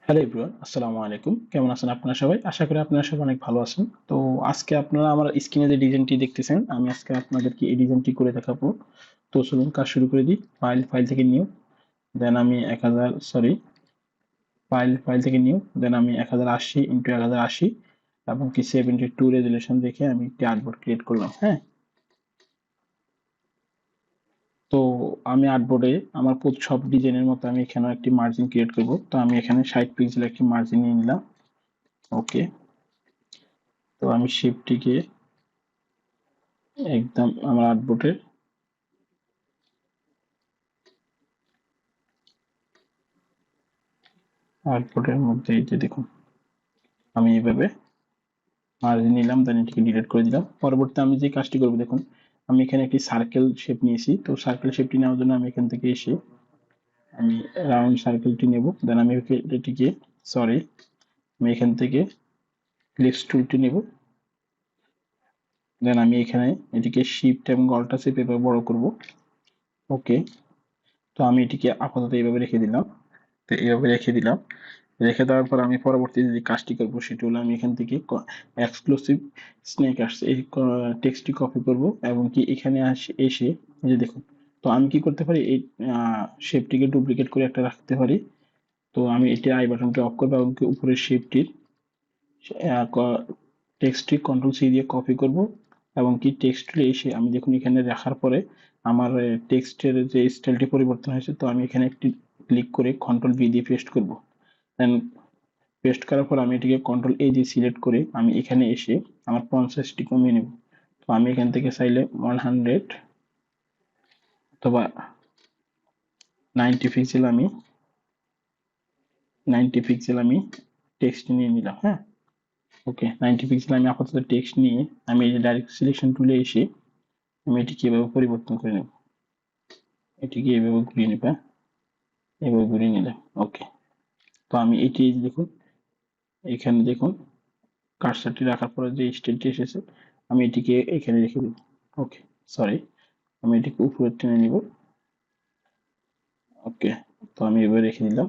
Hello everyone, আসসালামু আলাইকুম। কেমন আছেন আপনারা সবাই? আশা করি আপনারা সবাই অনেক ভালো আছেন। তো আজকে আপনারা আমার স্ক্রিনে যে ডিজাইনটি দেখতেছেন, আমি আজকে আপনাদেরকে এই ডিজাইনটি করে দেখাবো। তো চলুন কাজ শুরু করে দিই। ফাইল থেকে নিউ, দেন আমি 1000 সরি ফাইল থেকে নিউ, দেন আমি 1080 ইন্টু 1080 এবং কি 72 রেজুলেশন দেখে আমি একটি আর্টবোর্ড ক্রিয়েট করলাম। হ্যাঁ, তো আমি আর্টবোর্ডে আমার সব ডিজাইনের মতো আমি এখানেও একটি মার্জিন ক্রিয়েট করব। তো আমি এখানে 60 পিক্সেল একটি মার্জিন নিয়ে নিলাম। ওকে, তো আমি শেপটিকে একদম আমার আর্টবোর্ডের মধ্যে এই যে দেখুন, আমি এইভাবে মার্জিন নিলাম, দেন এটিকে ডিলিট করে দিলাম। পরবর্তী আমি যে কাজটি করবো দেখুন, আমি এখানে একটি সার্কেল শেপ নিয়েছি। তো সার্কেল শেপটি নেওয়ার জন্য আমি এখান থেকে এসে আমি রাউন্ড সার্কেলটি নেব, দেন আমি এটিকে সরি আমি এখান থেকে ফ্লেক্স টুলটি নেব, দেন আমি এখানে এটিকে শিফট এবং অল্টার চেপে এভাবে বড় করব। ওকে, তো আমি এটিকে আপাতত এইভাবে রেখে দিলাম। তো এইভাবে রেখে দিলাম। রেখে দেওয়ার পর আমি পরবর্তীতে যে কাজটি করব সেটি হলো আমি এখান থেকে এক্সক্লুসিভ স্নেক আসছে এই টেক্সটটি কপি করব এবং কি এখানে এসে এই যে দেখুন, তো আমি কি করতে পারি, এই শেপটিকে ডুপ্লিকেট করে একটা রাখতে পারি। তো আমি এটি আই বাটনটি অফ করবো এবং কি উপরের শেপটির টেক্সটটি কন্ট্রোল সি দিয়ে কপি করব এবং কি টেক্সটটি এসে আমি দেখুন এখানে রাখার পরে আমার টেক্সটের যে স্টাইলটি পরিবর্তন হয়েছে। তো আমি এখানে একটি ক্লিক করে কন্ট্রোল ভি দিয়ে পেস্ট করব। দেন পেস্ট করার পর আমি এটিকে কন্ট্রোল এ দিয়ে সিলেক্ট করে আমি এখানে এসে আমার পঞ্চাশটি কমিয়ে নেব। তো আমি এখান থেকে চাইলে 100 অথবা 90 পিক্সেল আমি 90 পিক্সেল আমি টেক্সট নিয়ে নিলাম। হ্যাঁ, ওকে, 90 পিক্সেল আমি আপাতত টেক্সট নিয়ে আমি এই যে ডাইরেক্ট সিলেকশন টুলে এসে আমি এটিকে এভাবে পরিবর্তন করে নেব। এটিকে এভাবে ঘুরিয়ে নেব। হ্যাঁ, এভাবে ঘুরিয়ে নিলাম। ওকে, তো আমি এটি দেখুন, এখানে দেখুন কার্সারটি রাখার পরে যে স্টাইলটি এসেছে আমি এটিকে এখানে রেখে দেব। ওকে, সরি, আমি এটিকে উপরে টেনে নিব। ওকে, তো আমি এবার রেখে দিলাম।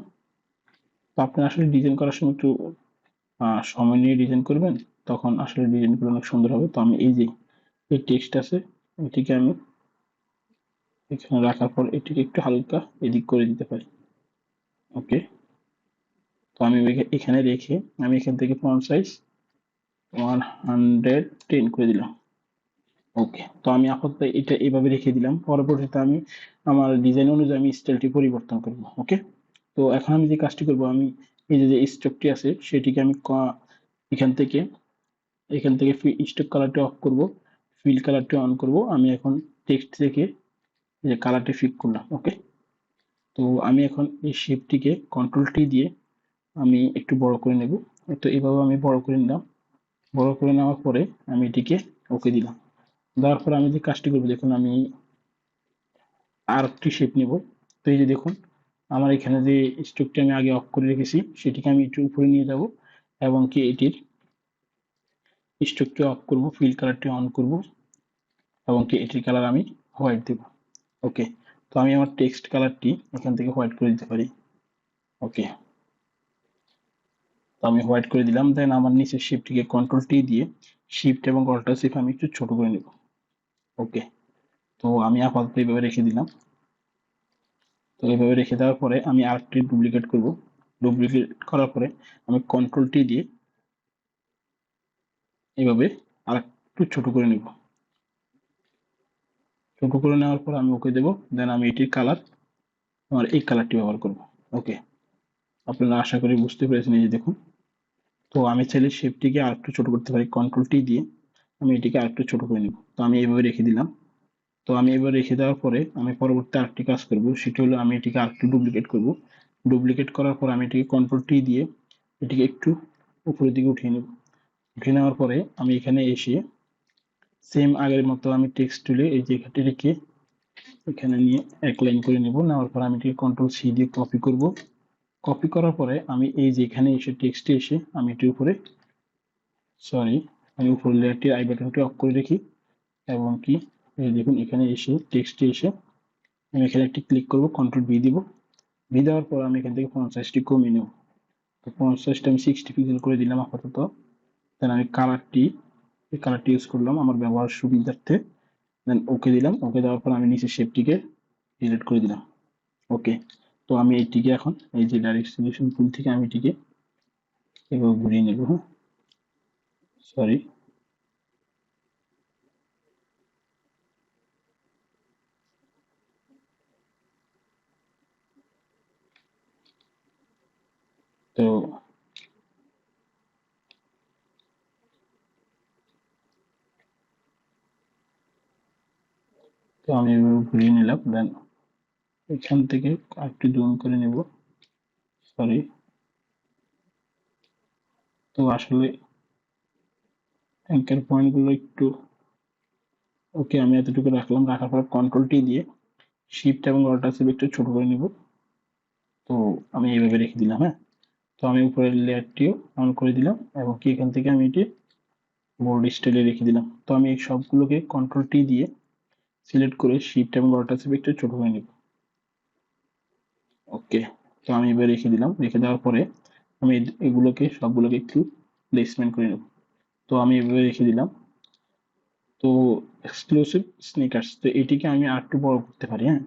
তো আপনি আসলে ডিজাইন করার সময় একটু সময় নিয়ে ডিজাইন করবেন, তখন আসলে ডিজাইনগুলো অনেক সুন্দর হবে। তো আমি এই যে এই টেক্সট আছে এটিকে আমি এখানে রাখার পর এটিকে একটু হালকা এদিক করে দিতে পারি। ওকে, তো আমি এখানে রেখে আমি এখান থেকে ফন্ট সাইজ 110 করে দিলাম। ওকে, তো আমি আপাতত এটা এভাবে রেখে দিলাম। পরবর্তীতে আমি আমার ডিজাইন অনুযায়ী আমি স্টাইলটি পরিবর্তন করব। ওকে, তো এখন আমি যে কাজটি করব, আমি এই যে স্টকটি আছে সেটিকে আমি এখান থেকে স্টক কালারটি অফ করব, ফিল কালারটি অন করব। আমি এখন টেক্সট থেকে যে কালারটি ফিক করলাম। ওকে, তো আমি এখন এই শেপটিকে কন্ট্রোল টি দিয়ে আমি একটু বড় করে নেব। তো এভাবে আমি বড় করে নিলাম। বড় করে নেওয়ার পরে আমি এটিকে ওকে দিলাম। দেওয়ার পরে আমি যে কাজটি করবো দেখুন, আমি আর একটি শেপ নেব। তো এই যে দেখুন, আমার এখানে যে স্ট্রোকটি আমি আগে অফ করে রেখেছি সেটিকে আমি একটু উপরে নিয়ে যাব এবং কি এটির স্ট্রোকটি অফ করব, ফিল কালারটি অন করব এবং কি এটির কালার আমি হোয়াইট দেব। ওকে, তো আমি আমার টেক্সট কালারটি এখান থেকে হোয়াইট করে দিতে পারি। ওকে, তো আমি হোয়াইট করে দিলাম। দেন আমার নিচের শিফটটিকে কন্ট্রোল টি দিয়ে শিফট এবং অল্টার শিফট আমি একটু ছোট করে নেব। ওকে, তো আমি আপাতত এইভাবে রেখে দিলাম। তো এইভাবে রেখে দেওয়ার পরে আমি আরেকটি ডুপ্লিকেট করব। ডুপ্লিকেট করার পরে আমি কন্ট্রোল টি দিয়ে এইভাবে আরেকটু ছোট করে নেব। ছোট করে নেওয়ার পর আমি ওকে দেব। দেন আমি এটির কালার আমার এই কালারটি ব্যবহার করব। ওকে, আপনারা আশা করি বুঝতে পেরেছেন। এই যে দেখুন, তো আমি চাইলে শেপটিকে আরেকটু ছোট করতে পারি, কন্ট্রোল টি দিয়ে আমি এটিকে আরেকটু ছোট করে নেব। তো আমি এইভাবে রেখে দিলাম। তো আমি এবার রেখে দেওয়ার পরে আমি পরবর্তী আরেকটি কাজ করব, সেটি হলো আমি এটিকে আরেকটু ডুপ্লিকেট করব। ডুপ্লিকেট করার পর আমি এটিকে কন্ট্রোল টি দিয়ে এটিকে একটু উপরের দিকে উঠিয়ে নেব। উঠিয়ে নেওয়ার পরে আমি এখানে এসে সেম আগের মতো আমি টেক্সট তুলে এই যে এটিকে এখানে নিয়ে এক লাইন করে নেব। নেওয়ার পর আমি এটিকে কন্ট্রোল সি দিয়ে কপি করব। কপি করার পরে আমি এই যে এখানে এসে টেক্সটে এসে আমি এটির উপরে সরি আমি উপরের লেয়ারটি আই বাটনটি অফ করে রাখি এবং কি এই দেখুন এখানে এসে টেক্সটে এসে আমি এখানে একটি ক্লিক করব, কন্ট্রোল ভি দিব। ভি দেওয়ার পর আমি এখান থেকে ফন্ট সাইজটি কমিয়ে নেব। তো ফন্ট সাইজটা আমি 60 পিক্সেল করে দিলাম আপাতত। দেন আমি এই কালারটি ইউজ করলাম আমার ব্যবহার সুবিধার্থে। দেন ওকে দিলাম। ওকে দেওয়ার পর আমি নিচে শেপটিকে ডিলিট করে দিলাম। ওকে। তো আমি এইটিকে এখন এই যে ডাইরেক্ট সিলেকশন টুল থেকে আমি এটিকে এভাবে ঘুরিয়ে নেব। হ্যাঁ, সরি। তো তো আমি এভাবে ঘুরিয়ে নিলাম। দেন এখান থেকে একটু জুম করে নেব। সরি। তো আসলে অ্যাঙ্কার পয়েন্টগুলো একটু ওকে আমি এতটুকু রাখলাম। রাখার পর কন্ট্রোল টি দিয়ে শিফট এবং অল্টার চেপে একটু ছোট করে নেব। তো আমি এইভাবে রেখে দিলাম। হ্যাঁ, তো আমি উপরের লেয়ারটিও অন করে দিলাম এবং কি এখান থেকে আমি এটি বোল্ড স্টাইলে রেখে দিলাম। তো আমি এই সবগুলোকে কন্ট্রোল টি দিয়ে সিলেক্ট করে শিফট এবং অল্টার চেপে একটু ছোট করে নেব। ওকে। তো আমি এবার রেখে দিলাম। রেখে দেওয়ার পরে আমি এগুলোকে সবগুলোকে একটু প্লেসমেন্ট করে নেব। তো আমি এভাবে রেখে দিলাম। তো এক্সক্লুসিভ স্নিকার্স, তো এটিকে আমি আর একটু বড় করতে পারি। হ্যাঁ,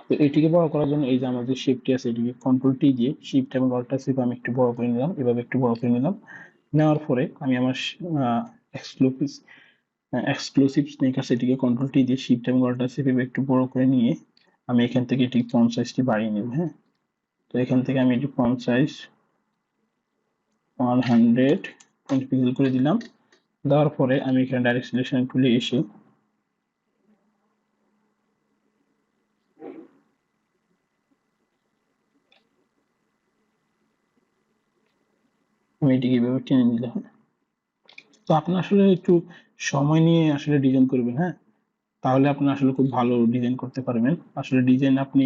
তো এটিকে বড় করার জন্য এই যে আমার যে শেপটি আছে এটিকে কন্ট্রোল টি দিয়ে শিফট এবং অল্টার চেপে আমি একটু বড় করে নিলাম। এভাবে একটু বড় করে নিলাম। নেওয়ার পরে আমি আমার এক্সক্লুসিভ এক্সক্লুসিভ স্নিকার্স এটিকে কন্ট্রোল টি দিয়ে শিফট এবং অল্টার চেপে একটু বড় করে নিয়ে আমি এখান থেকে এটি ফন্ট সাইজটি বাড়িয়ে নেব। হ্যাঁ, তো এখান থেকে আমি এটি ফন্ট সাইজ 120 পিক্সেল করে দিলাম। দেওয়ার পরে আমি এখানে ডাইরেক্ট সিলেকশন টুলে এসে আমি এটিকে এভাবে টেনে নিলাম। তো আপনি আসলে একটু সময় নিয়ে আসলে ডিজাইন করবেন। হ্যাঁ, তাহলে আপনি আসলে খুব ভালো ডিজাইন করতে পারবেন। আসলে ডিজাইন আপনি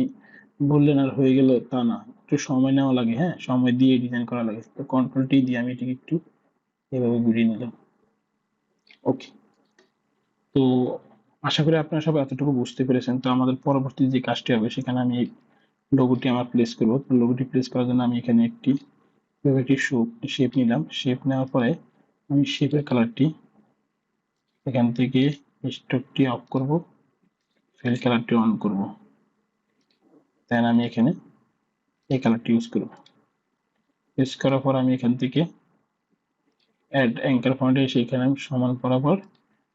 বললেন আর হয়ে গেল তা না, একটু সময় নেওয়া লাগে। হ্যাঁ, সময় দিয়ে ডিজাইন করা লাগে। তো কন্ট্রোল টি দিয়ে আমি এটিকে একটু এভাবে ঘুরিয়ে নিলাম। ওকে। তো আশা করি আপনারা সবাই এতটুকু বুঝতে পেরেছেন। তো আমাদের পরবর্তী যে কাজটি হবে সেখানে আমি এই লোগোটি আমার প্লেস করব। তো লোগোটি প্লেস করার জন্য আমি এখানে একটি শেপ নিলাম। শেপ নেওয়ার পরে আমি শেপের কালারটি এখান থেকে স্ট্রোকটি অফ করব, ফিল কালারটি অন করব। দেন আমি এখানে এই কালারটি ইউজ করব। ইউজ করার পর আমি এখান থেকে অ্যাড অ্যাঙ্কার পয়েন্টে এসে এখানে আমি সমান বরাবর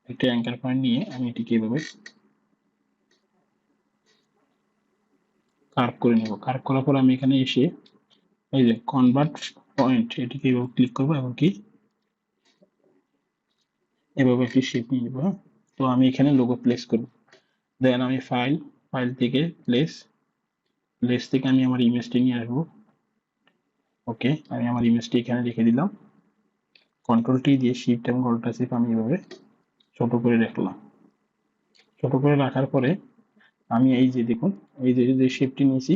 একটি অ্যাঙ্কার পয়েন্ট নিয়ে আমি এটিকে এভাবে কার্ভ করে নেব। কার্ভ করার পর আমি এখানে এসে এই যে কনভার্ট পয়েন্ট এটিকে এভাবে ক্লিক করব এবং কি এভাবে একটি শেপ নিয়ে নেব। হ্যাঁ, তো আমি এখানে লোগো প্লেস করব। দেন আমি ফাইল থেকে প্লেস থেকে আমি আমার ইমেজটি নিয়ে আসবো। ওকে, আমি আমার ইমেজটি এখানে রেখে দিলাম। কন্ট্রোল টি দিয়ে শিফট এবং অল্টার চেপে আমি এভাবে ছোট করে রাখলাম। ছোট করে রাখার পরে আমি এই যে দেখুন এই যে শেপটি নিয়েছি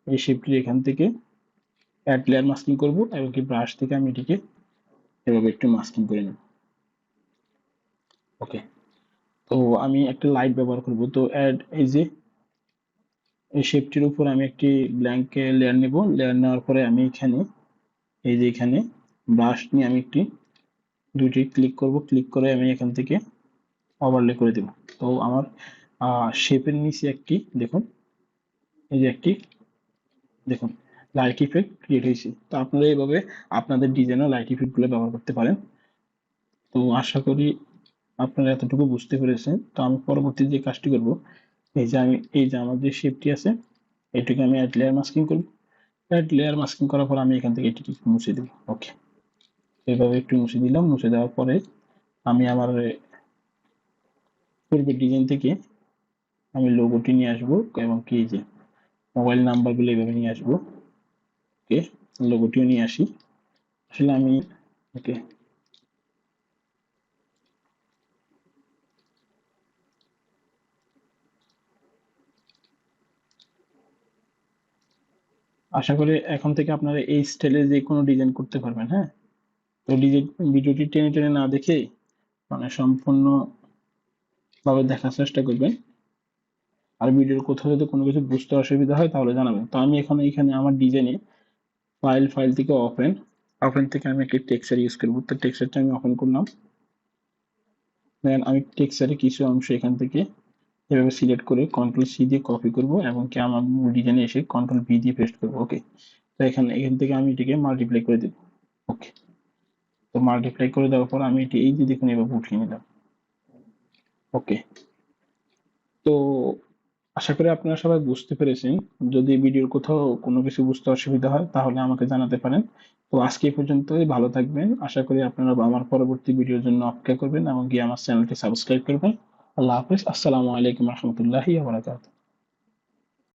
এই শেপটির এখান থেকে অ্যাড লেয়ার মাস্কিং করব এবং কি ব্রাশ থেকে আমি এটিকে এভাবে একটু মাস্কিং করে নেব। ওকে। তো আমি একটা লাইট ব্যবহার করব। তো অ্যাড এই যে এই শেপটির উপর আমি একটি ব্ল্যাঙ্ক লেয়ার নেব। লেয়ার নেওয়ার পরে আমি এখানে এই যে এখানে ব্রাশ নিয়ে আমি একটি দুইটি ক্লিক করব। ক্লিক করে আমি এখান থেকে ওভারলে করে দেব। তো আমার শেপের নিচে একটি দেখুন এই যে একটি দেখুন লাইট ইফেক্ট ক্রিয়েট হয়েছে। তো আপনারা এইভাবে আপনাদের ডিজাইনে লাইট ইফেক্ট গুলো ব্যবহার করতে পারেন। তো আশা করি আপনারা এতটুকু বুঝতে পেরেছেন। তো আমি পরবর্তী যে কাজটি করব এই যে আমার যে শেপটি আছে এটিকে আমি অ্যাড লেয়ার মাস্কিং করব। অ্যাড লেয়ার মাস্কিং করার পর আমি এখান থেকে এটিকে একটু মুছে দেব। ওকে, এইভাবে একটু মুছে দিলাম। মুছে দেওয়ার পরে আমি আমার পূর্বের ডিজাইন থেকে আমি লোগোটি নিয়ে আসবো এবং কি যে মোবাইল নাম্বারগুলো এইভাবে নিয়ে আসবো। ওকে, লোগোটিও নিয়ে আসি। আসলে আমি ওকে আশা করি এখন থেকে আপনারা এই স্টাইলে যে কোনো ডিজাইন করতে পারবেন। হ্যাঁ, তো ডিজাইন ভিডিওটি টেনে টেনে না দেখে মানে সম্পূর্ণ ভাবে দেখার চেষ্টা করবেন। আর ভিডিওর কোথাও যদি কোনো কিছু বুঝতে অসুবিধা হয় তাহলে জানাবেন। তো আমি এখন এখানে আমার ডিজাইনে ফাইল থেকে ওপেন থেকে আমি একটি টেক্সচার ইউজ করবো। তো টেক্সচারটা আমি ওপেন করলাম। দেন আমি টেক্সচারে কিছু অংশ এখান থেকে এভাবে সিলেক্ট করে কন্ট্রোল সি দিয়ে কপি করব এবং কি আমার মূল ডিজাইনে এসে কন্ট্রোল ভি দিয়ে পেস্ট করবো। ওকে, তো এখান থেকে আমি এটিকে মাল্টিপ্লাই করে দেবো। ওকে, তো মাল্টিপ্লাই করে দেওয়ার পর আমি এটি এই যে দেখুন এভাবে উঠিয়ে নিলাম। ওকে, তো আশা করি আপনারা সবাই বুঝতে পেরেছেন। যদি ভিডিওর কোথাও কোনো কিছু বুঝতে অসুবিধা হয় তাহলে আমাকে জানাতে পারেন। তো আজকে এই পর্যন্তই, ভালো থাকবেন। আশা করি আপনারা আমার পরবর্তী ভিডিওর জন্য অপেক্ষা করবেন এবং কি আমার চ্যানেলটি সাবস্ক্রাইব করবেন। আল্লাহ হাফেজ, আসসালামু আলাইকুম রহমতুল্লাহি ওয়া বারাকাতুহু।